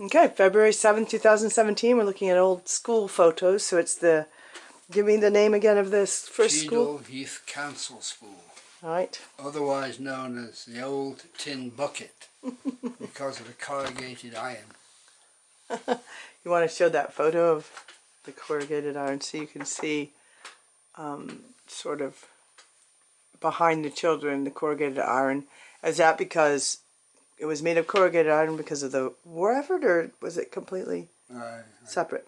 Okay, February 7th, 2017. We're looking at old school photos. So it's the, give me the name again of this first school. Cheadle Heath Council School, All right. otherwise known as the Old Tin Bucket because of the corrugated iron. You want to show that photo of the corrugated iron so you can see sort of behind the children, the corrugated iron. Is that because it was made of corrugated iron because of the war effort, or was it completely separate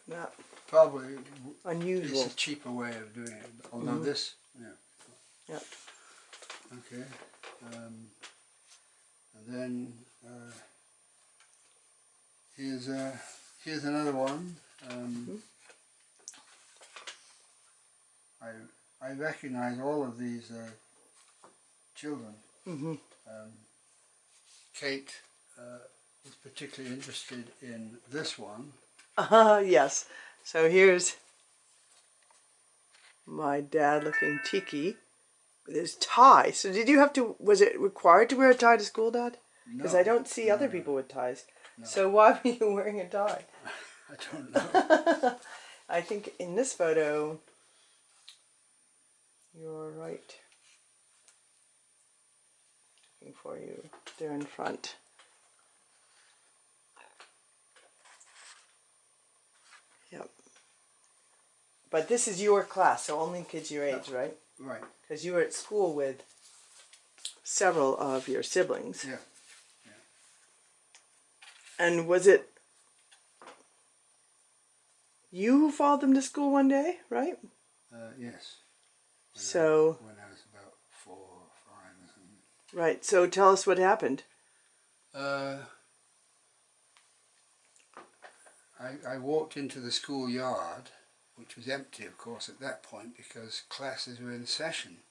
from that? Probably Unusual. it's a cheaper way of doing it. Although this, yeah. Yep. Okay. And then here's another one. I recognize all of these children. Kate is particularly interested in this one. Yes. So here's my dad looking cheeky with his tie. So did you have to, was it required to wear a tie to school, Dad? Because I don't see other people with ties. No. So why were you wearing a tie? I don't know. I think in this photo, you're right. Looking for you there in front. Yep. But this is your class, so only kids your age, right? Right. Because you were at school with several of your siblings. Yeah. And was it you who followed them to school one day, right? Yes. So when I was about 4 or 5 or something. Right. So tell us what happened. I walked into the schoolyard, which was empty, of course, at that point because classes were in session.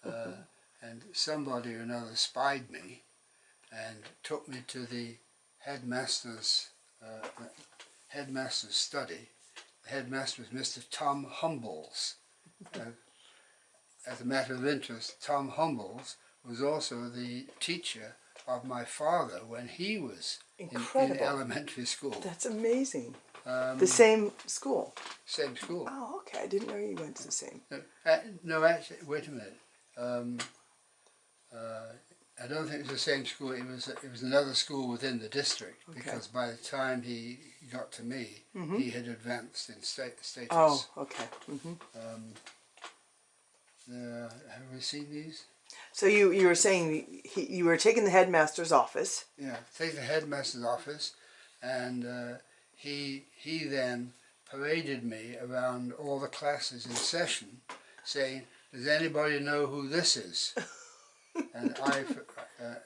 And somebody or another spied me and took me to the headmaster's study. The headmaster was Mr. Tom Humbles. As a matter of interest, Tom Humbles was also the teacher of my father when he was in elementary school. That's amazing. The same school? Same school. Oh, okay. I didn't know you went to the same. No, actually, wait a minute. I don't think it was the same school. It was another school within the district, because by the time he got to me, he had advanced in status. Oh, okay. Have we seen these? So you were saying you were taking the headmaster's office. Yeah, taking the headmaster's office, and he then paraded me around all the classes in session, saying, "Does anybody know who this is?" And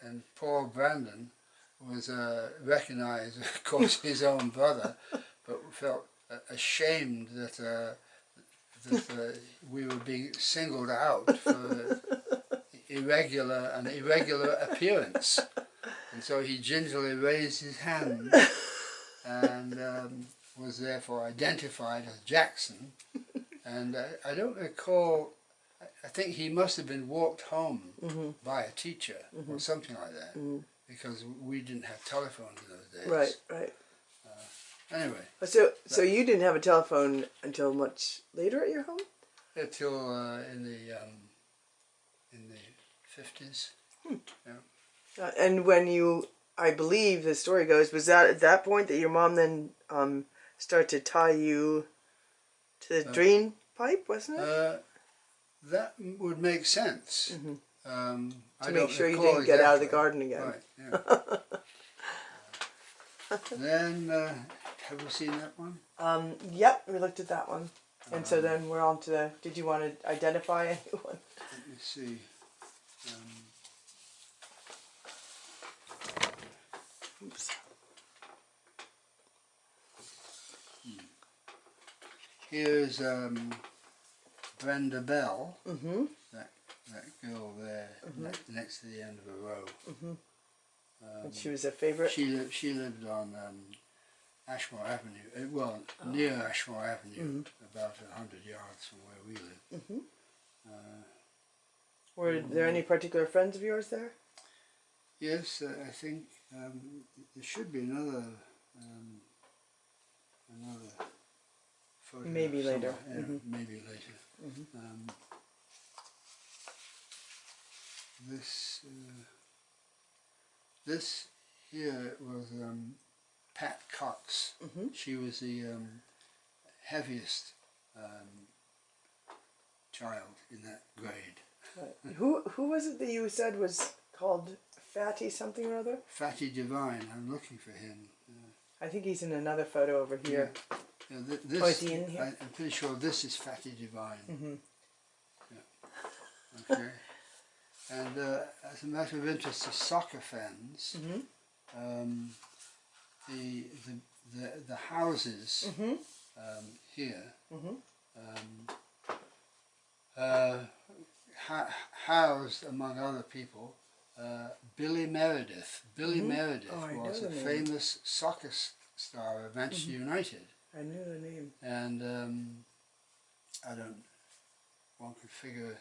and poor Brandon was recognised, of course, his own brother, but felt ashamed that we were being singled out for irregular appearance. And so he gingerly raised his hand and was therefore identified as Jackson. And I don't recall, I think he must have been walked home by a teacher or something like that, because we didn't have telephones in those days. Right, right. Anyway. So you didn't have a telephone until much later at your home? Until in the 50s. Yeah. And when you, I believe the story goes, was that at that point that your mom then started to tie you to the drain pipe, wasn't it? That would make sense. To make sure you didn't get out of the garden again. Right, yeah. Then, have we seen that one? Yep, we looked at that one. And so then we're on to the, did you want to identify anyone? Let me see. Oops. Here's Brenda Bell, that girl there, next to the end of a row. And she was a favourite? She lived on Ashmore Avenue, well, near Ashmore Avenue, about 100 yards from where we live. Were there any particular friends of yours there? Yes, I think There should be another photograph Maybe later. somewhere. Yeah, maybe later. This here was Pat Cox. She was the heaviest child in that grade. Right. Who was it that you said was called Fatty something or other? Fatty Divine. I'm looking for him. I think he's in another photo over here. Yeah, this, Oh, is he in here? I'm pretty sure this is Fatty Divine. Yeah. Okay. And as a matter of interest to soccer fans, the houses here housed, among other people, Billy Meredith. Billy Meredith was a famous soccer star of Manchester United. I knew the name. And one could figure,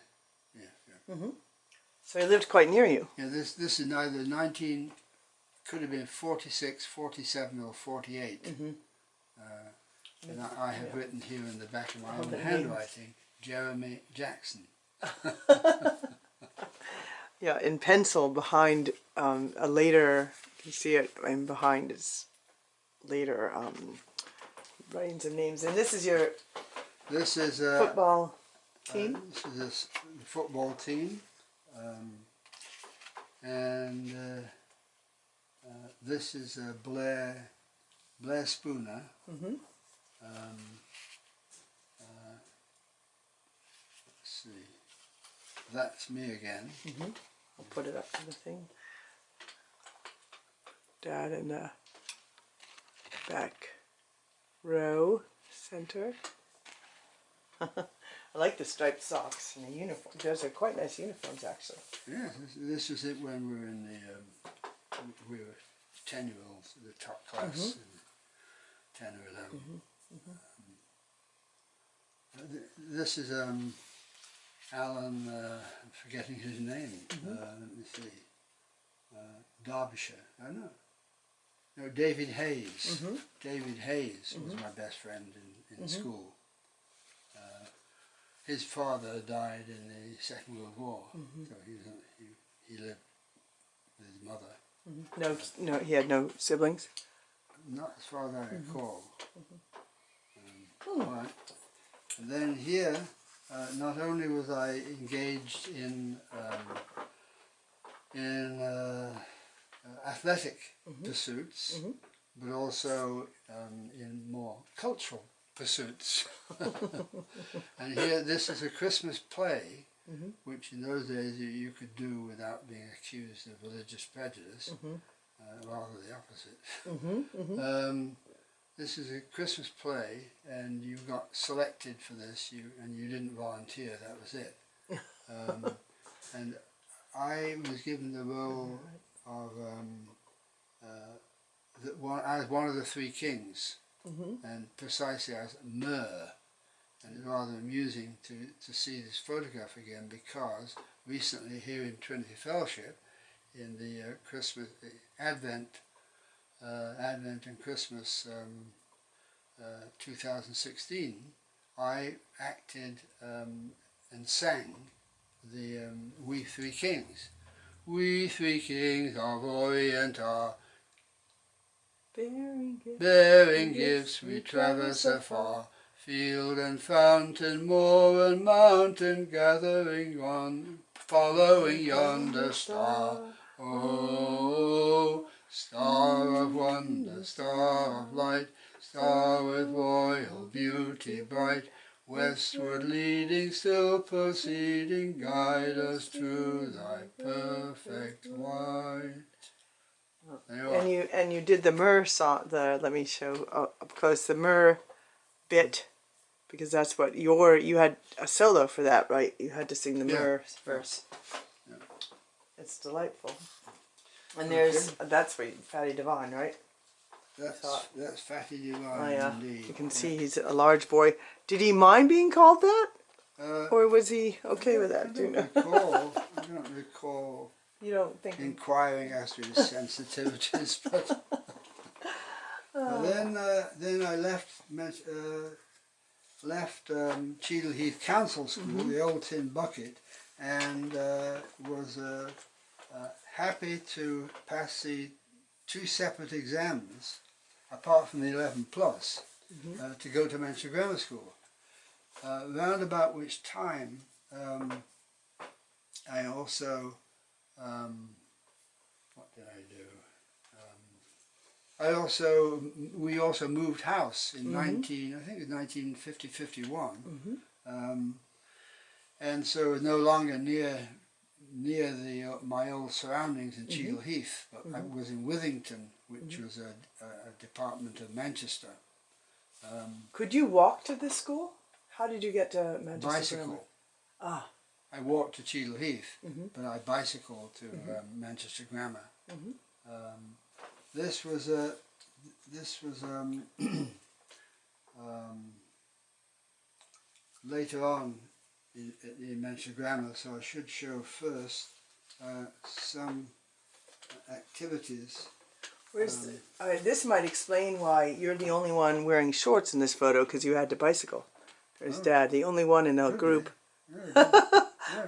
So he lived quite near you. Yeah, this is either could have been 46, 47 or 48. And I have written here in the back of my own handwriting, Jeremy Jackson. Yeah, in pencil behind a later, you can see it, and behind is later writings of names. And this is your football team? This is the football team. And this is Blair Spooner. Let's see. That's me again. I'll put it up to the thing. Dad in the back row center. I like the striped socks and the uniform. Those are quite nice uniforms, actually. Yeah, this was it when we were in the we were 10-year-olds, the top class, 10 or 11. This is Alan. I'm forgetting his name. Let me see. Derbyshire. I know. No, David Hayes. David Hayes was my best friend in school. His father died in the Second World War, so he lived with his mother. No, he had no siblings. Not as far as I recall. Right. And then here, not only was I engaged in athletic pursuits, but also in more cultural pursuits. And here, this is a Christmas play, which in those days you could do without being accused of religious prejudice, rather the opposite. This is a Christmas play, and you got selected for this, and you didn't volunteer, that was it. And I was given the role of as one of the three kings, and precisely as Myrrh. And it's rather amusing to see this photograph again, because recently here in Trinity Fellowship, in the Christmas Advent and Christmas 2016, I acted and sang the We Three Kings. We three kings of Orient are, bearing gifts we traverse afar, field and fountain, moor and mountain, gathering on, following yonder star. Oh, star of wonder, star of light, star with royal beauty bright, westward leading, still proceeding, guide us to thy perfect light. And you did the Myrrh song. Let me show up close the Myrrh bit, because that's what you had a solo for that, right? You had to sing the Myrrh verse. Yeah. It's delightful. And there's that's Fatty Divine, right? That's Fatty Divine. Oh yeah, indeed. you can see he's a large boy. Did he mind being called that, or was he okay with that? I don't recall You don't think... inquiring as to his sensitivities, but then I left Cheadle Heath Council School, the old Tin Bucket, and was happy to pass the 2 separate exams, apart from the 11 plus, to go to Manchester Grammar School. Round about which time I also, what did I do? We also moved house in I think it was 1950-51, and so it was no longer near my old surroundings in Cheadle Heath, but I was in Withington, which was a department of Manchester. Could you walk to this school? How did you get to Manchester Bicycle. Grammar? Ah. I walked to Cheadle Heath, but I bicycled to Manchester Grammar. This was later on in Manchester Grammar, so I should show first some activities. This might explain why you're the only one wearing shorts in this photo, because you had to bicycle. There's Dad, the only one in the group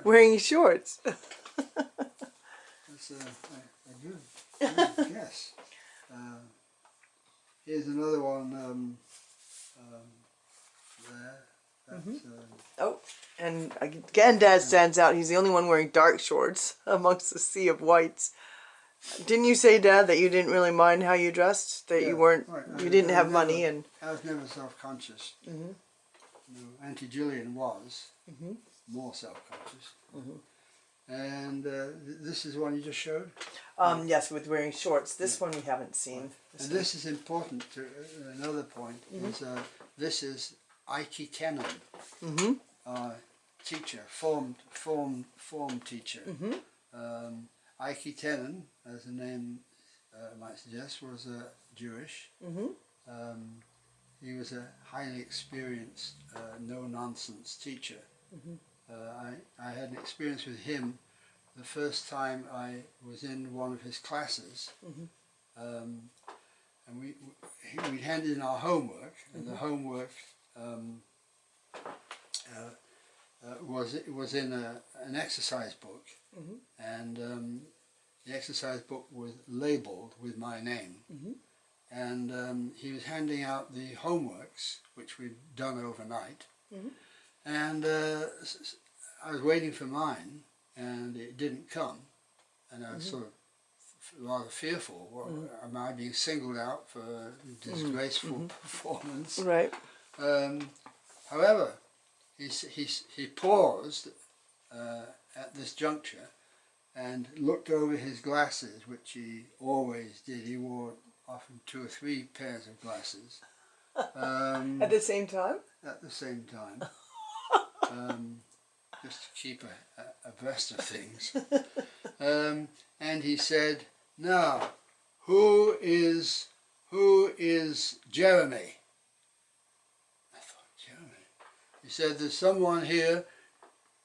wearing shorts. That's a good guess. Here's another one there. Oh, and again Dad stands out. He's the only one wearing dark shorts amongst the sea of whites. Didn't you say, Dad, that you didn't really mind how you dressed? That you weren't, you didn't have money and... I was never self-conscious. Auntie Gillian was more self-conscious. And this is one you just showed? Yes, with wearing shorts. This one we haven't seen. And this is important to another point. Is, this is Ike Tenon, teacher, form teacher. Ike Tenon, as the name might suggest, was Jewish. He was a highly experienced, no-nonsense teacher. I had an experience with him the first time I was in one of his classes, and we handed in our homework, and the homework was in an exercise book, and the exercise book was labelled with my name, and he was handing out the homeworks, which we'd done overnight, and I was waiting for mine, and it didn't come, and I was sort of rather fearful. Am I being singled out for a disgraceful performance? Right. However, he paused at this juncture and looked over his glasses, which he always did. He wore often 2 or 3 pairs of glasses. At the same time? At the same time. Just to keep abreast of things. And he said, "Now, who is Jeremy?" I thought, Jeremy? He said, "There's someone here,"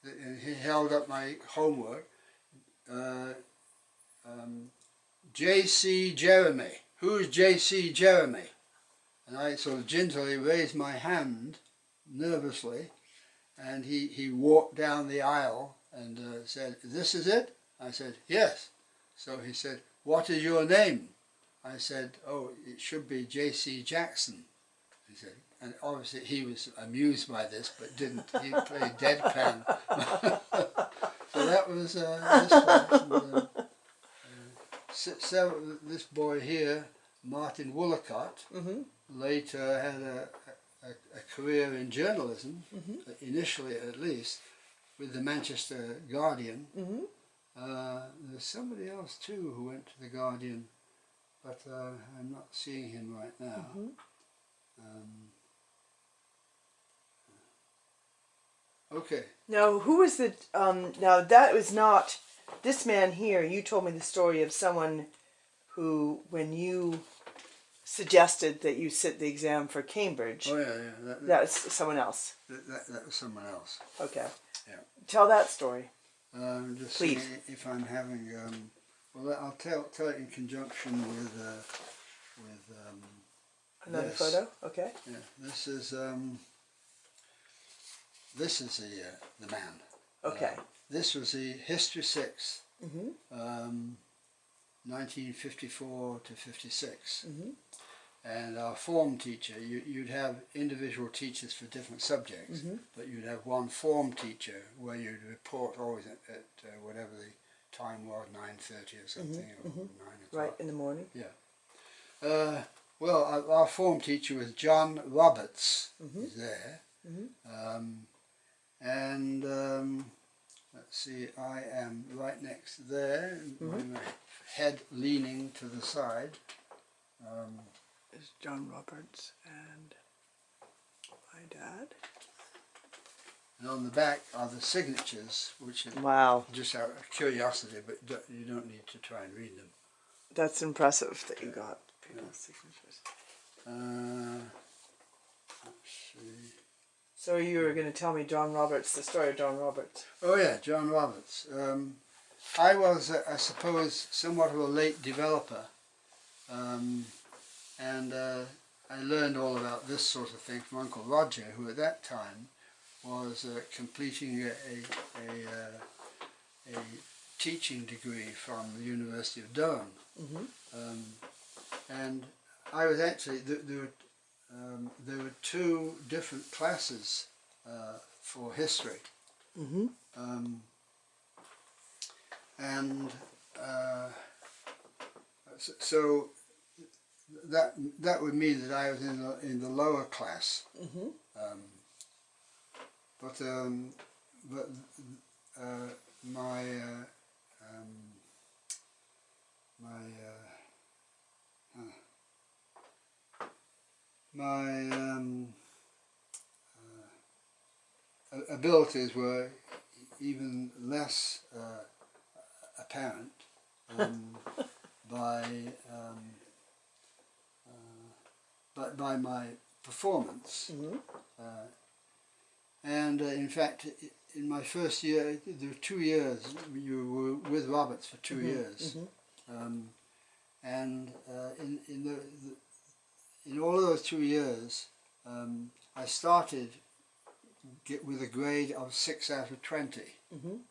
and he held up my homework, J.C. Jeremy. Who's J.C. Jeremy? And I sort of gingerly raised my hand, nervously, and he walked down the aisle and said, "This is it?" I said, "Yes." So he said, "What is your name?" I said, "Oh, it should be J.C. Jackson." He said, and obviously he was amused by this, but didn't. He played deadpan. So that was this one. This boy here, Martin Woolacott, later had a career in journalism, initially at least, with the Manchester Guardian. There's somebody else too who went to the Guardian, but I'm not seeing him right now. Okay. Now, who was the, now that was not, this man here, you told me the story of someone who, when you suggested that you sit the exam for Cambridge. Oh yeah. That was someone else. That was someone else. Okay. Yeah. Tell that story. Just Please. seeing if I'm having. Well, I'll tell it in conjunction with Another this. photo. Okay. Yeah, this is the man. Okay. This was the History 6, Mhm. 1954 to 56. Mhm. And our form teacher, you'd have individual teachers for different subjects, but you'd have one form teacher where you'd report always at whatever the time was, 9:30 or something, or 9 o'clock. Right in the morning. Yeah. Well, our form teacher was John Roberts. He's there. And let's see, I am right next there, my head leaning to the side. Is John Roberts and my dad. And on the back are the signatures, which is Wow. just out of curiosity, but you don't need to try and read them. That's impressive that you got people's signatures. Let's see. So you were going to tell me John Roberts, the story of John Roberts. Oh yeah, John Roberts. I was, I suppose, somewhat of a late developer, and I learned all about this sort of thing from Uncle Roger, who at that time was completing a teaching degree from the University of Durham. And I was actually, there were two different classes for history. And so that would mean that I was in the lower class. But my abilities were even less apparent by my performance. And in fact, in my first year, there were 2 years. You were with Roberts for 2 years, and in all of those 2 years, I started with a grade of 6 out of 20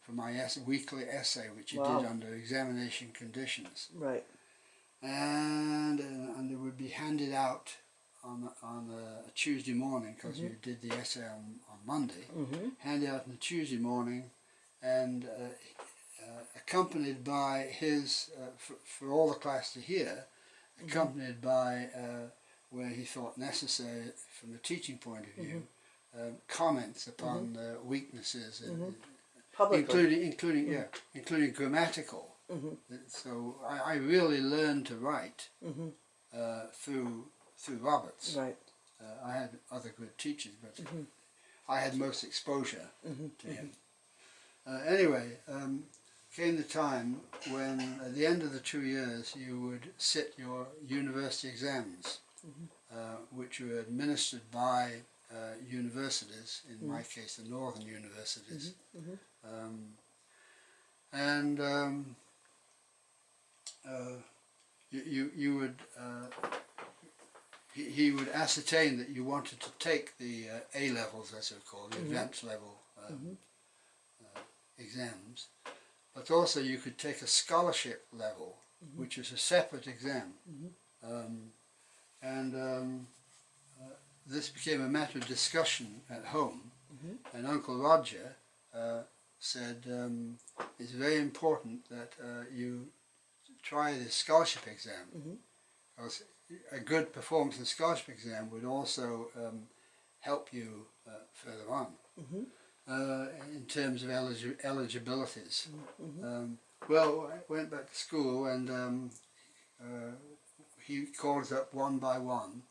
for my weekly essay, which you did under examination conditions. Right. And it would be handed out on a Tuesday morning, because you did the essay on Monday. Handed out on a Tuesday morning, and accompanied by his, for all the class to hear, accompanied by where he thought necessary from the teaching point of view, comments upon weaknesses, including grammatical. So I really learned to write through Roberts. Right. I had other good teachers, but I had most exposure to him. Anyway, came the time when at the end of the 2 years you would sit your university exams, which were administered by universities, in my case the northern universities. And you would he would ascertain that you wanted to take the A-levels, as they're called, the advanced level exams, but also you could take a scholarship level, which is a separate exam. And this became a matter of discussion at home, and Uncle Roger said it's very important that you try the scholarship exam, because a good performance in the scholarship exam would also help you further on in terms of eligibilities. Well, I went back to school, and he called us up one by one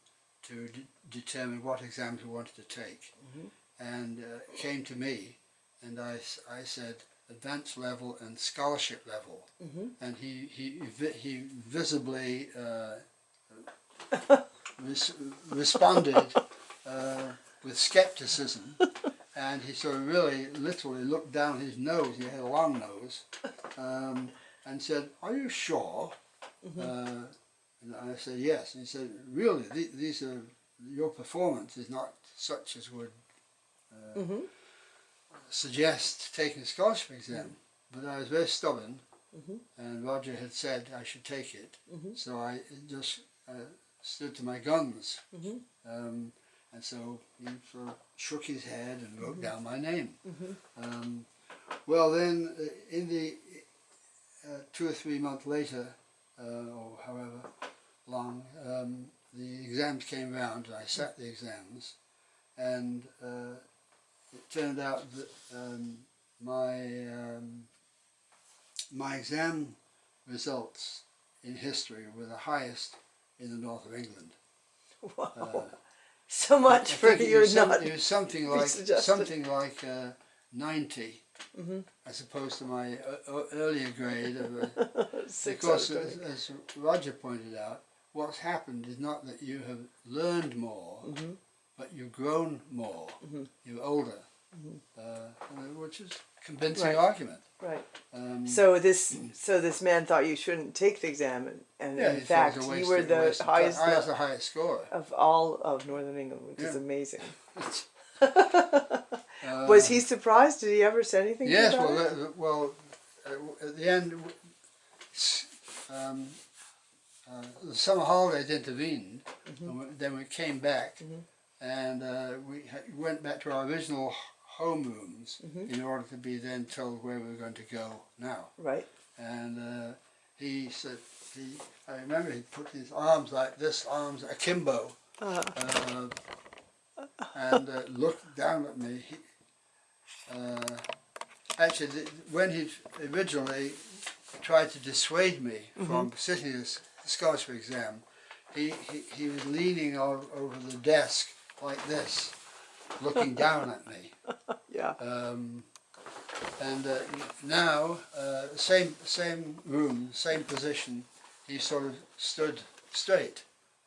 to determine what exams we wanted to take, and came to me, and I said advanced level and scholarship level, and he visibly responded with skepticism, and he sort of really literally looked down his nose, he had a long nose, and said, "Are you sure?" And I said, "Yes." And he said, "Really, these are, your performance is not such as would suggest taking a scholarship exam." But I was very stubborn, and Roger had said I should take it, so I just stood to my guns. And so he sort of shook his head and wrote down my name. Well, then, in the 2 or 3 months later, or however long, the exams came round, and I sat the exams, and it turned out that my exam results in history were the highest in the north of England. Wow. So much for it your was not. it was something like 90, as opposed to my earlier grade of Six because out of 20. as Roger pointed out, what's happened is not that you have learned more, but you've grown more. You're older, which is a convincing argument. Right. So this man thought you shouldn't take the exam, and Yeah, in fact you were the highest I was the highest scorer of all of Northern England, which is Yeah. amazing. Was he surprised? Did he ever say anything to you Yes, about it? well, at the end, the summer holidays intervened, and then we came back, and we went back to our original homerooms in order to be then told where we were going to go now. Right. And he said, I remember he put his arms like this, arms akimbo, and looked down at me. Actually, when he originally tried to dissuade me from sitting this scholarship exam, he was leaning over the desk like this, looking down at me. Yeah. And now, same room, same position, he sort of stood straight.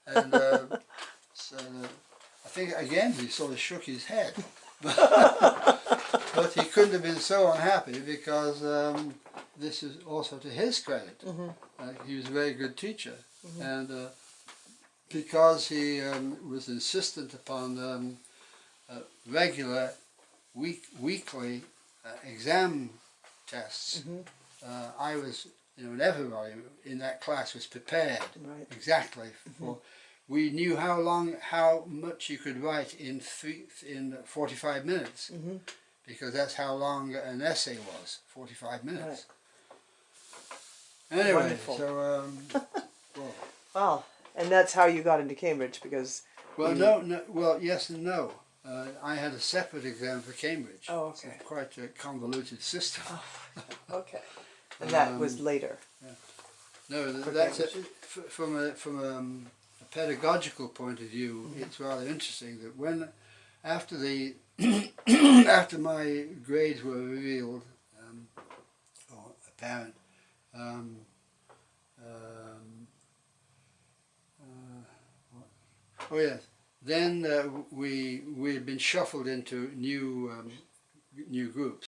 And so I think again he sort of shook his head. But he couldn't have been so unhappy because this is also to his credit. He was a very good teacher. And because he was insistent upon regular weekly exam tests, I was, and everybody in that class was prepared exactly for. We knew how much you could write in 45 minutes, because that's how long an essay was, 45 minutes. Right. Anyway, Wonderful. so Wow. And that's how you got into Cambridge, because. well, no, well, yes and no. I had a separate exam for Cambridge. Oh, okay. It's quite a convoluted system. Oh, okay. And that was later. Yeah. No, that's from a pedagogical point of view. It's rather interesting that when after the after my grades were revealed or apparent, oh yes, then we had been shuffled into new groups.